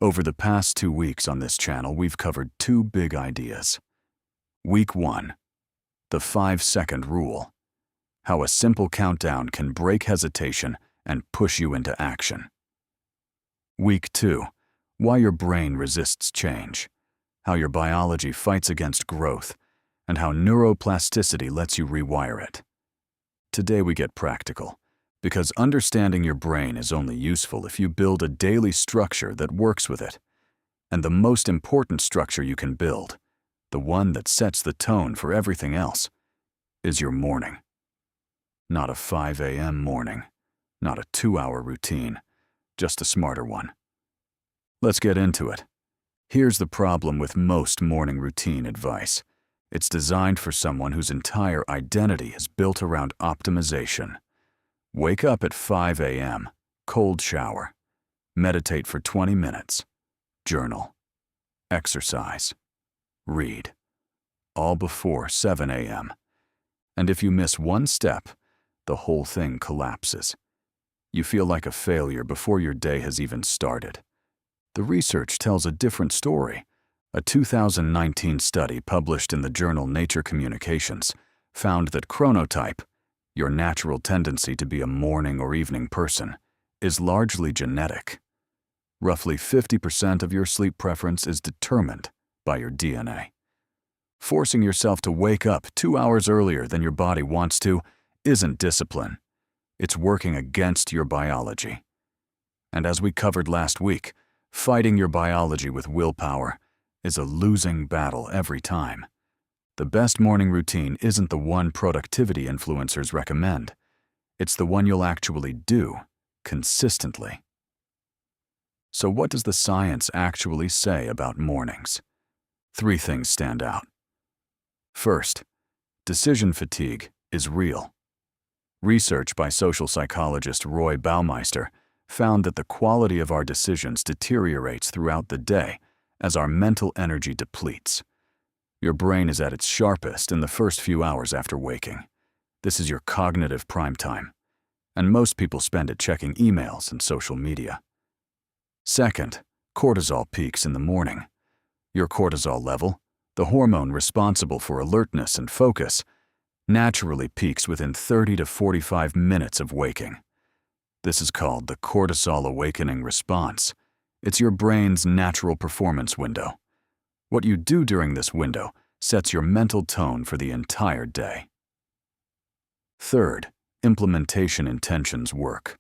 Over the past 2 weeks on this channel, we've covered 2 big ideas. Week 1, the 5-second rule. How a simple countdown can break hesitation and push you into action. Week 2, why your brain resists change. How your biology fights against growth, and how neuroplasticity lets you rewire it. Today we get practical, because understanding your brain is only useful if you build a daily structure that works with it. And the most important structure you can build, the one that sets the tone for everything else, is your morning. Not a 5 a.m. morning, not a 2-hour routine, just a smarter one. Let's get into it. Here's the problem with most morning routine advice. It's designed for someone whose entire identity is built around optimization. Wake up at 5 a.m., cold shower, meditate for 20 minutes, journal, exercise, read, all before 7 a.m. And if you miss one step, the whole thing collapses. You feel like a failure before your day has even started. The research tells a different story. A 2019 study published in the journal Nature Communications found that chronotype, your natural tendency to be a morning or evening person, is largely genetic. Roughly 50% of your sleep preference is determined by your DNA. Forcing yourself to wake up 2 hours earlier than your body wants to isn't discipline. It's working against your biology. And as we covered last week, fighting your biology with willpower is a losing battle every time. The best morning routine isn't the one productivity influencers recommend. It's the one you'll actually do, consistently. So what does the science actually say about mornings? 3 things stand out. First, decision fatigue is real. Research by social psychologist Roy Baumeister found that the quality of our decisions deteriorates throughout the day as our mental energy depletes. Your brain is at its sharpest in the first few hours after waking. This is your cognitive prime time, and most people spend it checking emails and social media. Second, cortisol peaks in the morning. Your cortisol level, the hormone responsible for alertness and focus, naturally peaks within 30 to 45 minutes of waking. This is called the Cortisol Awakening Response. It's your brain's natural performance window. What you do during this window sets your mental tone for the entire day. Third, implementation intentions work.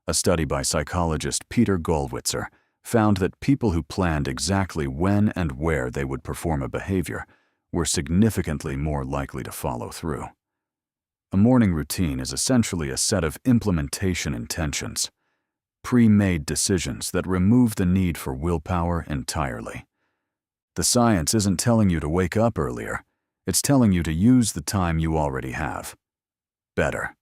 A study by psychologist Peter Gollwitzer found that people who planned exactly when and where they would perform a behavior were significantly more likely to follow through. A morning routine is essentially a set of implementation intentions, pre-made decisions that remove the need for willpower entirely. The science isn't telling you to wake up earlier, it's telling you to use the time you already have better.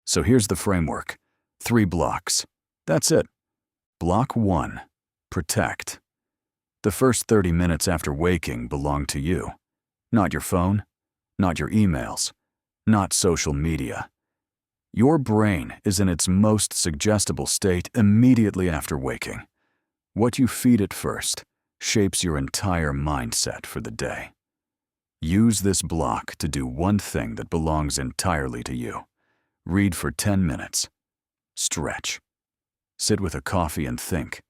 So here's the framework. 3 blocks. That's it. Block 1. Protect. The first 30 minutes after waking belong to you. Not your phone, not your emails, not social media. Your brain is in its most suggestible state immediately after waking. What you feed it first shapes your entire mindset for the day. Use this block to do one thing that belongs entirely to you. Read for 10 minutes. Stretch. Sit with a coffee and think.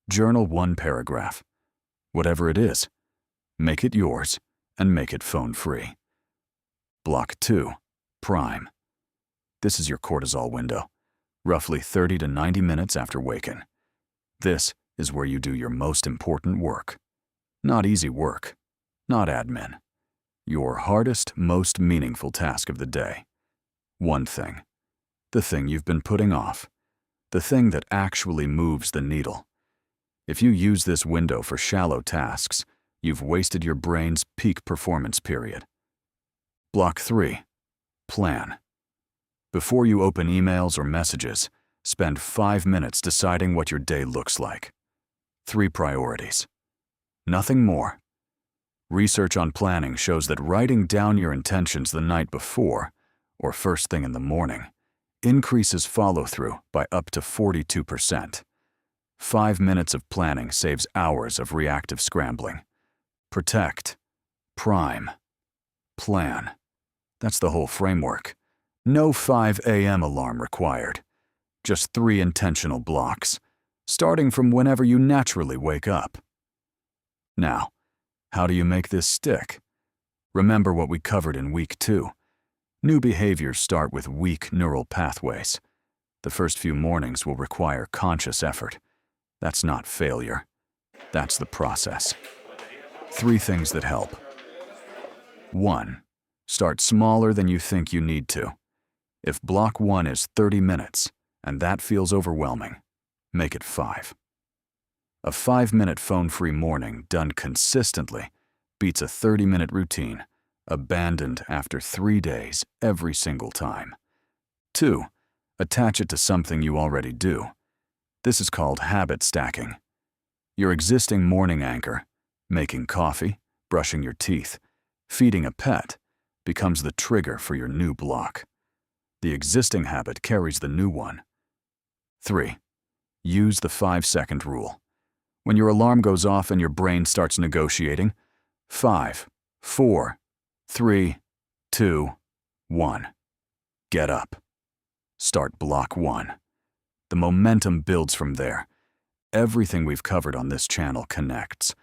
Journal 1 paragraph. Whatever it is, make it yours and make it phone-free. Block 2. Prime. This is your cortisol window, roughly 30 to 90 minutes after waking. This is where you do your most important work. Not easy work, not admin. Your hardest, most meaningful task of the day. One thing. The thing you've been putting off. The thing that actually moves the needle. If you use this window for shallow tasks, you've wasted your brain's peak performance period. Block 3. Plan. Before you open emails or messages, spend 5 minutes deciding what your day looks like. 3 priorities. Nothing more. Research on planning shows that writing down your intentions the night before, or first thing in the morning, increases follow-through by up to 42%. 5 minutes of planning saves hours of reactive scrambling. Protect, prime, plan. That's the whole framework. No 5 a.m. alarm required. Just 3 intentional blocks, starting from whenever you naturally wake up. Now, how do you make this stick? Remember what we covered in week 2. New behaviors start with weak neural pathways. The first few mornings will require conscious effort. That's not failure. That's the process. 3 things that help. 1. Start smaller than you think you need to. If block 1 is 30 minutes, and that feels overwhelming, make it 5. A 5-minute phone-free morning done consistently beats a 30-minute routine abandoned after 3 days every single time. 2. Attach it to something you already do. This is called habit stacking. Your existing morning anchor, making coffee, brushing your teeth, feeding a pet, becomes the trigger for your new block. The existing habit carries the new one. 3. Use the 5-second rule. When your alarm goes off and your brain starts negotiating, 5, 4, 3, 2, 1. Get up. Start block 1. The momentum builds from there. Everything we've covered on this channel connects.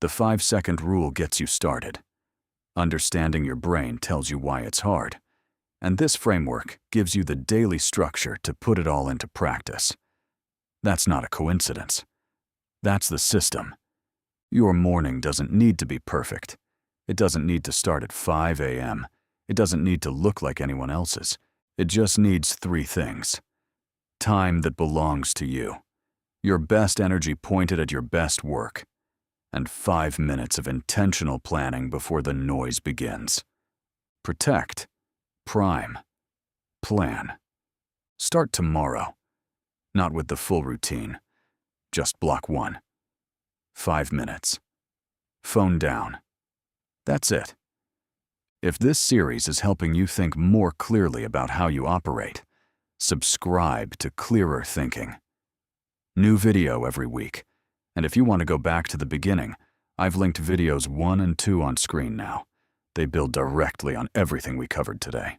The 5-second rule gets you started. Understanding your brain tells you why it's hard. And this framework gives you the daily structure to put it all into practice. That's not a coincidence. That's the system. Your morning doesn't need to be perfect. It doesn't need to start at 5 a.m. It doesn't need to look like anyone else's. It just needs 3 things. Time that belongs to you. Your best energy pointed at your best work. And 5 minutes of intentional planning before the noise begins. Protect, prime, plan. Start tomorrow. Not with the full routine. Just block 1. 5 minutes. Phone down. That's it. If this series is helping you think more clearly about how you operate, subscribe to Clearer Thinking. New video every week. And if you want to go back to the beginning, I've linked videos 1 and 2 on screen now. They build directly on everything we covered today.